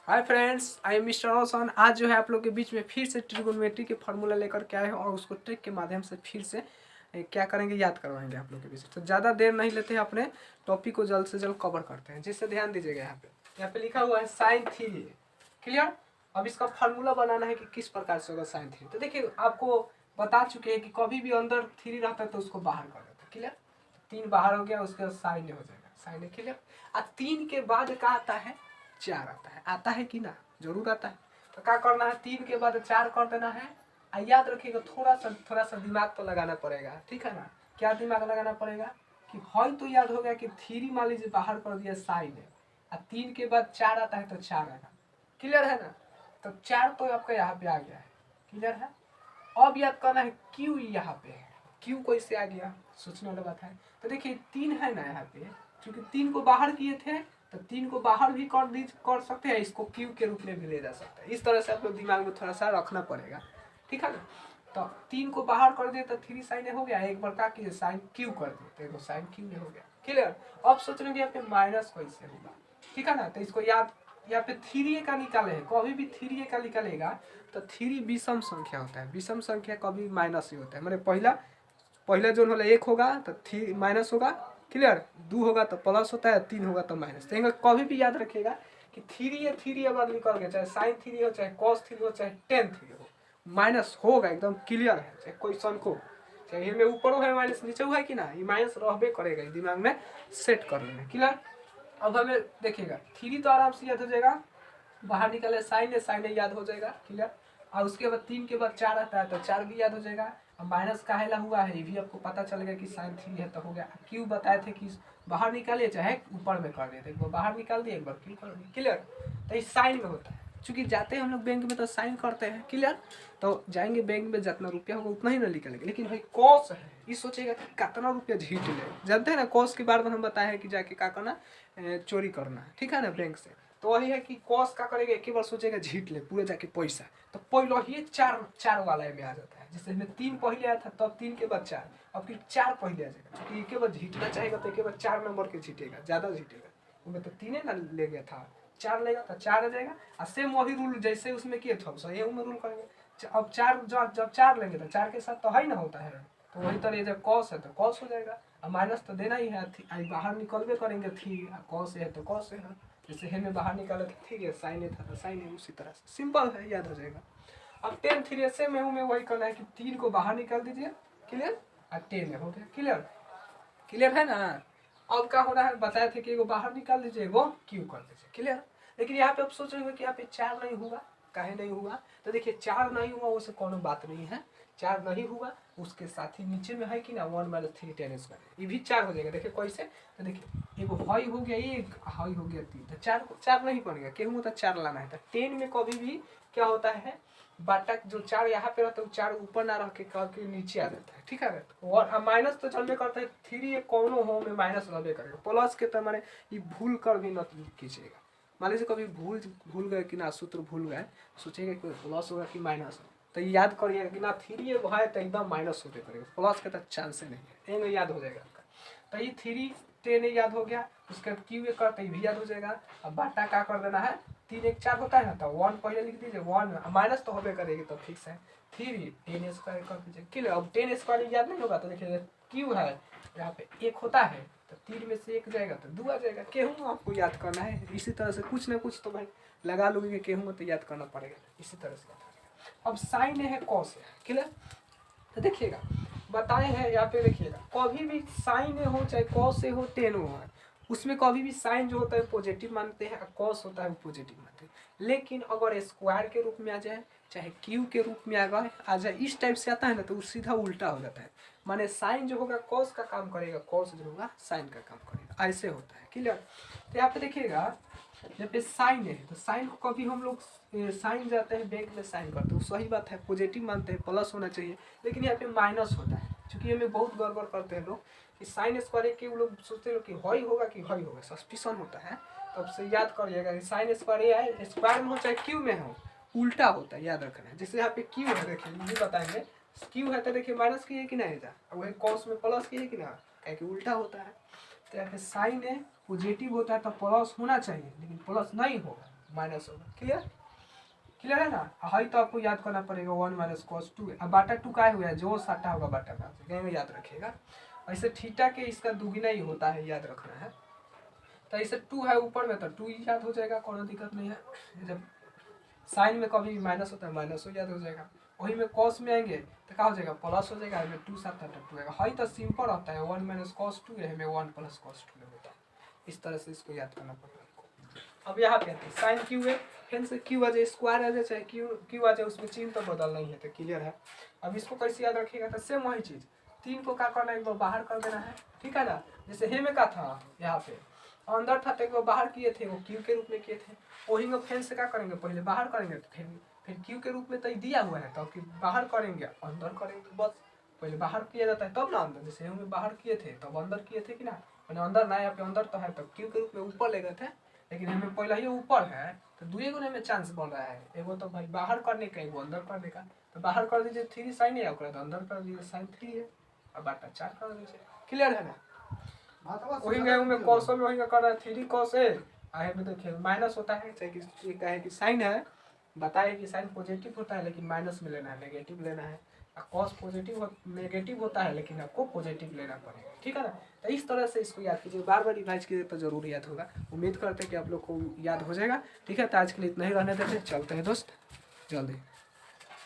Hi friends, I am mister Roshan. आज जो है आप लोग के बीच में फिर से ट्रिगोनोमेट्री के फार्मूला लेकर के आए हैं और उसको ट्रिक के माध्यम से फिर से क्या करेंगे, याद करवाएंगे आप लोग के बीच। तो ज़्यादा देर नहीं लेते हैं, अपने टॉपिक को जल्द से जल्द कवर करते हैं। जिससे ध्यान दीजिएगा, यहाँ पे लिखा हुआ है साइन थ्री। क्लियर। अब इसका फार्मूला बनाना है कि किस प्रकार से होगा साइन थ्री। तो देखिए, आपको बता चुके हैं कि कभी भी अंदर थ्री रहता है तो उसको बाहर कर देता है। क्लियर। तीन बाहर हो गया, उसके बाद साइन हो जाएगा, साइन। क्लियर। और तीन के बाद क्या आता है? चार आता है कि ना? जरूर आता है। तो क्या करना है? तीन के बाद चार कर देना है। याद रखिएगा, थोड़ा सा दिमाग तो लगाना पड़ेगा, ठीक है ना। क्या दिमाग लगाना पड़ेगा कि हॉल तो याद हो गया कि थ्री मान लीजिए बाहर कर दिया, साइन है। और तीन के बाद चार आता है तो चार आएगा। क्लियर है ना। तो चार तो आपका यहाँ पे आ गया है। क्लियर है। अब याद करना है क्यू यहाँ पे है। क्यू कैसे आ गया, सोचने वाला बात है। तो देखिए, तीन है ना यहाँ पे, क्योंकि तीन को बाहर किए थे तो तीन को बाहर भी कर सकते हैं, इसको क्यू के रूप में भी ले जा सकते हैं। इस तरह से आप लोग दिमाग में थोड़ा सा रखना पड़ेगा, ठीक है ना। तो तीन को बाहर कर दिए तो थ्री साइन हो गया, एक बार का किए साइन क्यू कर दिए तो साइन क्यू हो गया। क्लियर। अब सोच रहे यहाँ पे माइनस कैसे होगा, ठीक है ना। तो इसको याद, यहाँ पे थ्री का निकाले है, कभी भी थ्री का निकालेगा तो थ्री विषम संख्या होता है। विषम संख्या कभी माइनस ही होता है। मैंने पहला जो होगा एक होगा तो थ्री माइनस होगा। क्लियर। दो होगा तो प्लस होता है, तीन होगा तो माइनस। तो कभी भी याद रखिएगा कि थ्री अगर निकल गया, चाहे साइन थ्री हो, चाहे कॉस थ्री हो, चाहे टेन थ्री हो, माइनस होगा, एकदम क्लियर है। चाहे क्वेश्चन को, चाहे में ऊपर है माइनस, नीचे है कि ना, ये माइनस रहबे करेगा। दिमाग में सेट कर लेना। क्लियर। अब हमें देखिएगा, थ्री तो आराम से याद हो जाएगा, बाहर निकले साइन है, साइन याद हो जाएगा। क्लियर। और उसके बाद तीन के बाद चार आता है तो चार भी याद हो जाएगा। अब माइनस काहेला हुआ है ये भी आपको पता चल गया कि साइन थ्री है तो हो गया। क्यों बताए थे कि बाहर निकालिए चाहे ऊपर में कर दिए थे, एक बार बाहर निकाल दिए, एक बार क्यों कर दिए। क्लियर। तो इस साइन में होता है, चूंकि जाते हैं हम लोग बैंक में तो साइन करते हैं। क्लियर। तो जाएंगे बैंक में, जितना रुपया होगा उतना ही ना निकलेंगे। लेकिन भाई कॉस है, ये सोचेगा कि कितना रुपया झीट ले। जानते हैं ना, कॉस के बारे में हम बताए हैं कि जाके क्या करना, चोरी करना है, ठीक है ना, बैंक से। तो वही है कि कॉस का करेगा, एक ही बार सोचेगा झीट ले पूरे जाके पैसा। तो पहले ही चार वाला में आ जाता है। जैसे हमें तीन पहले आया था, तब तीन के बाद चार, अब फिर चार पहले आ जाएगा। क्योंकि एक बार झीटना चाहेगा तो एक बार चार नंबर के झीटेगा, ज्यादा झीटेगा। उसमें तो तीन ना ले गया था, चार लेगा तो चार आ जाएगा। और सेम वही रूल जैसे उसमें किए थे, सही में रूल करेंगे। अब चार जब चार लेंगे तो चार के साथ तो है ना होता है, तो वही तरह जब कॉस है तो कॉस हो जाएगा। और माइनस तो देना ही है, बाहर निकलवे करेंगे थ्री, कॉस है तो कॉस है। जैसे है में बाहर निकाला था थ्री है, साइन है था तो साइन है, उसी तरह से सिंपल है, याद हो जाएगा। अब टेन थ्री से में वही करना है कि तीन को बाहर निकाल दीजिए। क्लियर। और टेन हो गया। क्लियर। क्लियर है ना। अब क्या होना है, बताए थे कि एगो बाहर निकाल दीजिए, एगो क्यू कर दीजिए। क्लियर। लेकिन यहाँ पे आप सोच रहे हो कि यहाँ पे चार नहीं हुआ, काहे नहीं हुआ? तो देखिए, चार नहीं हुआ उससे कोनो बात नहीं है। चार नहीं हुआ, उसके साथ ही नीचे में है कि ना, one minus three ten square, ये भी चार हो जाएगा। देखिए कैसे, तो देखिए एगो हाई हो गया, एक हाई हो गया तीन, तो चार नहीं बनेगा, क्यों होता चार लाना है। तो टेन में कभी भी क्या होता है, बाटा जो चार यहाँ पे रहता है, चार ऊपर ना रह के नीचे आ जाता है, ठीक है। और माइनस तो चलने करता है, थ्री एक कोनो हो में माइनस रहबे करेगा। प्लस के तो माने ये भूल कर भी मत कीजिएगा। मान लीजिए कभी भूल गए कि ना, सूत्र भूल गए, सोचेगा कि प्लस होगा कि माइनस, तो याद करिएगा कि ना थ्री है तो एकदम माइनस होते करेगा, प्लस के तो चांस नहीं है, ये याद हो जाएगा आपका। तो ये थ्री टेन याद हो गया, उसके बाद क्यू एक करते भी याद हो जाएगा। अब बाटा क्या कर देना है, तीन एक चार होता है ना, तो वन पहले लिख दीजिए, वन माइनस तो होबे करेगी तो फिक्स है। थ्री टेन स्क्वायर कर दीजिए। क्लियर। अब टेन स्क्वायर याद नहीं होगा तो देखिए क्यू है, यहाँ पे एक होता है तो तीन में से एक जाएगा तो दो आ जाएगा। केहूँ आपको याद करना है, इसी तरह से कुछ ना कुछ तो भाई लगा लोगे कि केहूँ तो याद करना पड़ेगा, इसी तरह से। अब साइन है कॉस है। क्लियर। तो देखिएगा, बताए हैं यहाँ पे, देखिएगा कभी भी साइन हो चाहे कॉस से हो, टेन हो, उसमें कभी भी साइन जो होता है पॉजिटिव मानते हैं और कॉस होता है पॉजिटिव मानते हैं। लेकिन अगर स्क्वायर के रूप में आ जाए, चाहे क्यू के रूप में आ जाए, इस टाइप से आता है ना, तो सीधा उल्टा हो जाता है। माने साइन जो होगा कॉस का काम करेगा, कॉस जो होगा साइन का काम करेगा, ऐसे होता है। क्लियर। तो यहाँ पे देखिएगा, जब पे साइन है तो साइन को कभी हम लोग साइन जाते हैं बैंक में साइन करते हैं, सही बात है, पॉजिटिव मानते हैं, प्लस होना चाहिए। लेकिन यहाँ पे माइनस होता है, क्योंकि हमें बहुत गड़बड़ करते हैं लोग कि साइन स्क्वायर के लोग सोचते हैं कि हई होगा कि हई होगा, सस्पिशन होता है। तब से याद करिएगा कि साइन स्क्वायर है, स्क्वायर में हो चाहे क्यू में हो, उल्टा होता है, याद रखना है। जैसे यहाँ पे क्यू है, देखिए ये बताएंगे, क्यू है तो देखिए माइनस की है कि नहीं था, वही कॉस में प्लस की है कि ना, क्या उल्टा होता है। तो यहाँ पे साइन है पॉजिटिव होता है तो प्लस होना चाहिए, लेकिन प्लस नहीं होगा, माइनस होगा। क्लियर क्लियर है ना। हाई तो आपको याद करना पड़ेगा 1 माइनस कॉस 2। अब बाटा 2 का हुआ है जो साटा होगा बाटा का, में याद रखिएगा। ऐसे थीटा के इसका दुगुना ही होता है, याद रखना है। तो ऐसे 2 है ऊपर में तो 2 ही याद हो जाएगा, कोई दिक्कत नहीं है। जब साइन में कभी भी माइनस होता है माइनस हो याद हो जाएगा। वही में कॉस में आएंगे तो क्या हो जाएगा प्लस हो जाएगा, में 2 सात 2 आएगा। हाई तो सिंपल रहता है 1 माइनस कॉस 2 है, में 1 प्लस कॉस 2 होता है। इस तरह से इसको याद करना पड़ेगा। अब यहाँ पे साइन क्यू है, फिर से क्यू आ जाए, स्क्वायर आ जाए चाहे क्यू आ जाए, उसमें चिन्ह तो बदलना ही है। तो क्लियर है। अब इसको कैसे याद रखिएगा, तो सेम वही चीज़ 3 को क्या करना है, एक बार बाहर कर देना है। ठीक है ना। जैसे हे में का था, यहाँ पे अंदर था तो एक बार बाहर किए थे, वो क्यू के रूप में किए थे। वही में फैन से क्या करेंगे, पहले बाहर करेंगे फिर क्यू के रूप में तो दिया हुआ है, तो बाहर करेंगे अंदर करेंगे, बस पहले बाहर किया जाता है तब ना अंदर। जैसे हम बाहर किए थे तब अंदर किए थे कि ना, मैंने अंदर ना यहाँ पे अंदर तो है, तब क्यू के रूप में ऊपर ले गए थे, लेकिन हमें पहले ही ऊपर है तो दुए गुने में चांस बन रहा है। एगो तो भाई बाहर करने का, एगो अंदर करने का। तो बाहर कर दीजिए 3 साइन है, तो अंदर कर दीजिए साइन 3 है, अब बाटा 4 कर दीजिए। क्लियर है ना। वही में कॉस में वही कर रहा है 3 कॉस है, आगे में देखिए माइनस होता है, चाहे कहे कि साइन है, बताए कि साइन पॉजिटिव होता है लेकिन माइनस में लेना है, नेगेटिव लेना है। कॉस पॉजिटिव नेगेटिव होता है लेकिन आपको पॉजिटिव लेना पड़ेगा। ठीक है ना। तो इस तरह से इसको याद कीजिए, बार बार रिवाइज कीजिए तो जरूर याद होगा। उम्मीद करते हैं कि आप लोग को याद हो जाएगा। ठीक है। तो आज के लिए इतना ही रहने देते हैं, चलते हैं दोस्त जल्दी।